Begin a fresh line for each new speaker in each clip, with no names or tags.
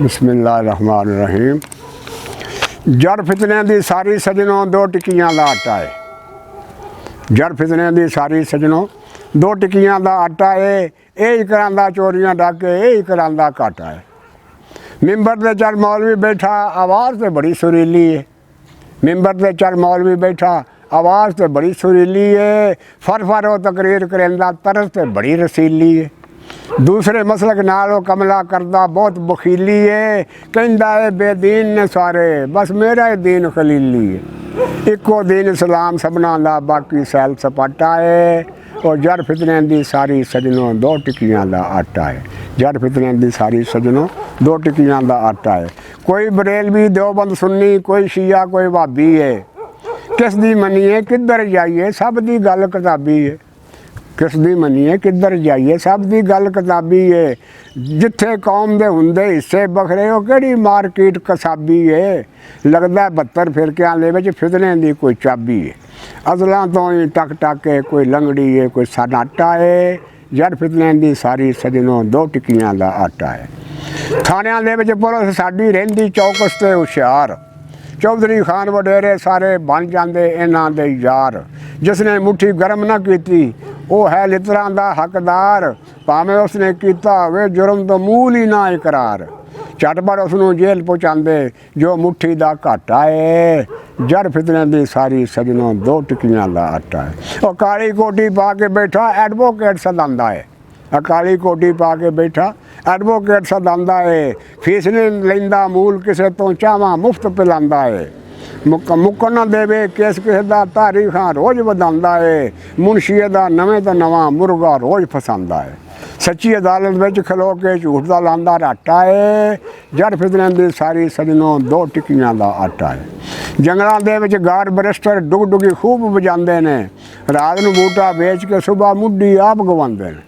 बिस्मिल्लाहिर्रहमानिर्रहीम। जड़ फितने दी सारी सजनों दो टिक्कियां दा आटा है। जड़ फितने दी सारी सजनों दो टिक्कियां दा आटा है। यही करांदा चोरियां डाके, यही करांदा घाटा है। मिंबर ते चल मौलवी बैठा, आवाज़ तो बड़ी सुरीली है। मिंबर ते चल मौलवी बैठा, आवाज़ तो बड़ी सुरीली है। फर वो तकरीर करेंदा, तरस तो बड़ी रसीली है। दूसरे मसलक नाल वो कमला करदा, बहुत बखीली है। कहंदा है बेदीन ने सारे, बस मेरा ही दीन खलीली है। इको दीन इस्लाम सबना दा, बाकी सैल सपाटा है। और जड़ फितने दी सारी सजनों दो टिक्कियां दा आटा है। जड़ फितने दी सारी सजनों दो टिक्कियां दा आटा है। कोई बरेलवी देवबंद सुन्नी, कोई शिया कोई भाभी है। किस दी मनीए किधर जाइए, सब दी गल किताबी है। किस दी मनीए किधर जाइए, सब दी गल किताबी है। जिथे कौम दे हुंदे हिस्से बखरे, हो केड़ी मार्केट कसाबी है। लगदा 72 फिरकियां दे विच फितने दी कोई चाबी है। अज़लां तो ही टक टक है, कोई लंगड़ी है कोई सनाटा है। जड़ फितने दी सारी सजनों दो टिक्कियां दा आटा है। थाणियां दे विच पुलिस साडी रहिंदी चौकस ते हुशियार। चौधरी खान वडेरे सारे बन जाते इन्हां दे यार। जिसने मुट्ठी गर्म ना की वो है लितरां दा हकदार। भावें उसने किया होवे जुर्म तो मूल ही ना इकरार। झटपट उसनूं जेल पहुँचाते जो मुट्ठी दा घाटा है। जड़ फितने दी सारी सजनों दो टिक्कियां दा आटा है। और काली कोटी पा के बैठा एडवोकेट सदांदा है। काली कोटी पा के बैठा एडवोकेट सदांदा है। फीस नहीं लैंदा मूल किसे तो चावां मुफ्त पिलांदा है। मुक्कन ना देवे केस किसे दा तारीखां रोज़ वधांदा है। मुंशीए दा नवें तो नवां मुर्गा रोज़ फसांदा है। सच्ची अदालत में खलो के झूठ दा लांदा राटा है। जड़ फितने दी सारी सजनों दो टिक्कियां दा आटा है। जंगलों दे विच गार बरिस्टर डुग डुगी खूब बजांदे ने। रात नूं बूटा बेच के सुबह मुड्डी आप गवांदे ने।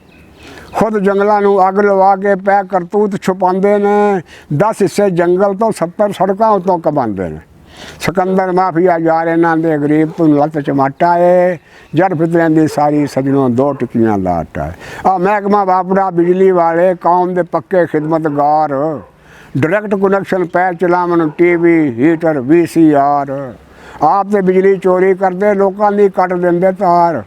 खुद जंगलों नूं अग लवा के पै करतूत छुपाते हैं। 10 हिस्से जंगल तो 70 सड़कों तो कमाते हैं। सिकंदर माफिया यार इन्हां दे गरीब तो लत चमाटा है। जड़ फितने दी सारी सजनों दो टिक्कियां दा आटा है। आ महकमा वापरा बिजली वाले कौम दे पक्के खिदमतगार। डायरैक्ट कनैक्शन पै चलावन टीवी हीटर VCR। आप तो बिजली चोरी करते लोगों की कट देंदे तार।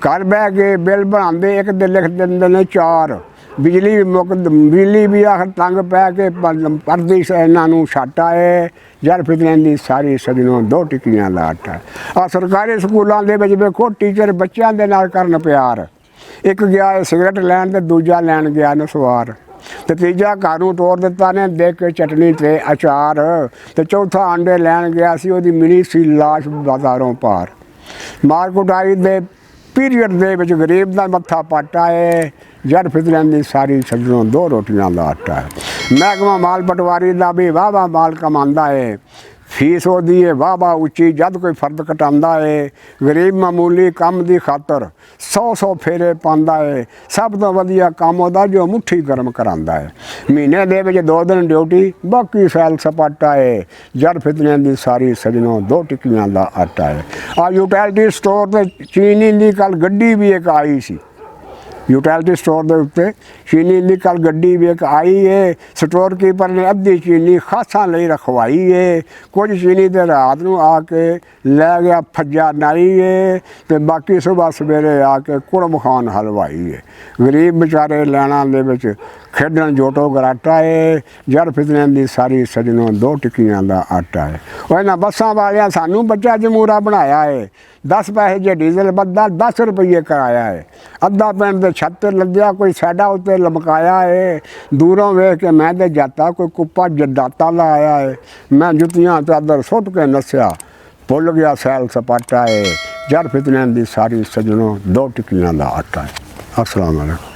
घर बह के बिल बनाते एक दे लिख देंदे ने 4। बिजली भी आखिर तंग पै के परदी इन्हों छाटा है। जड़ फितने दी सारी सजनों दो टिक्कियां दा आटा है। आ सरकारी स्कूलों के वेखो टीचर बच्चों के नाल करन प्यार। एक गया है सिगरट लैन ते दूजा लैन गया नसवार। ते तीजा घरों तोड़ दिता ने देख के चटनी ते अचार। ते चौथा अंडे लैन गया सी, ओदी मिली सी लाश बाजारों पार। मार कुटाई दे पीरीयड दे विच गरीब दा मत्था पाटा है। जड़ फितने दी सारी सजनों दो रोटियां दा आटा है। महकमा माल पटवारी दा भी वाह वाह माल कमांदा है। फीस ओदी है वाह वाह उच्ची जद कोई फर्द कटांदा है। गरीब मामूली काम दी खातर 100 फेरे पांदा है। सब तो वधिया काम ओदा जो मुट्ठी गर्म करांदा है। महीने दे विच 2 दिन ड्यूटी, बाकी सैल सपाटा है। जड़ फितने दी सारी सजनों दो टिक्कियां दा आटा है। आ यूटिलिटी स्टोर ते चीनी दी कल गड्डी भी एक आई सी। यूटिलिटी स्टोर के उत्ते चीनी की कल गड्डी भी एक आई है। स्टोर कीपर ने अद्धी चीनी खासा लई रखवाई है। कुछ चीनी तो रात को आके लै गया फज्जा नाई है। तो बाकी सुबह सवेरे आके कुड़म खान हलवाई है। गरीब बेचारे लैना दे विच खेडन जोटो गराटा है। जड़ फितने दी सारी सजनों दो टिक्कियां दा आटा है। और इन्हां बसां वालियां सानू बच्चा जमूरा बनाया है। 10 पैसे जे डीजल बद्दा 10 रुपये कराया है। अद्धा पिंड दे छत लद्या कोई सैडा उत्ते लमकाया है। दूरों वेख के मैं ते जाता कोई कुप्पा जदाता ला आया है। मैं जुतियां चादर सुट के नस्या, भुल गया सैल सपाटा है। जड़ फितने दी सारी सजनों दो टिक्कियां दा आटा है। अस्सलाम वालेकुम।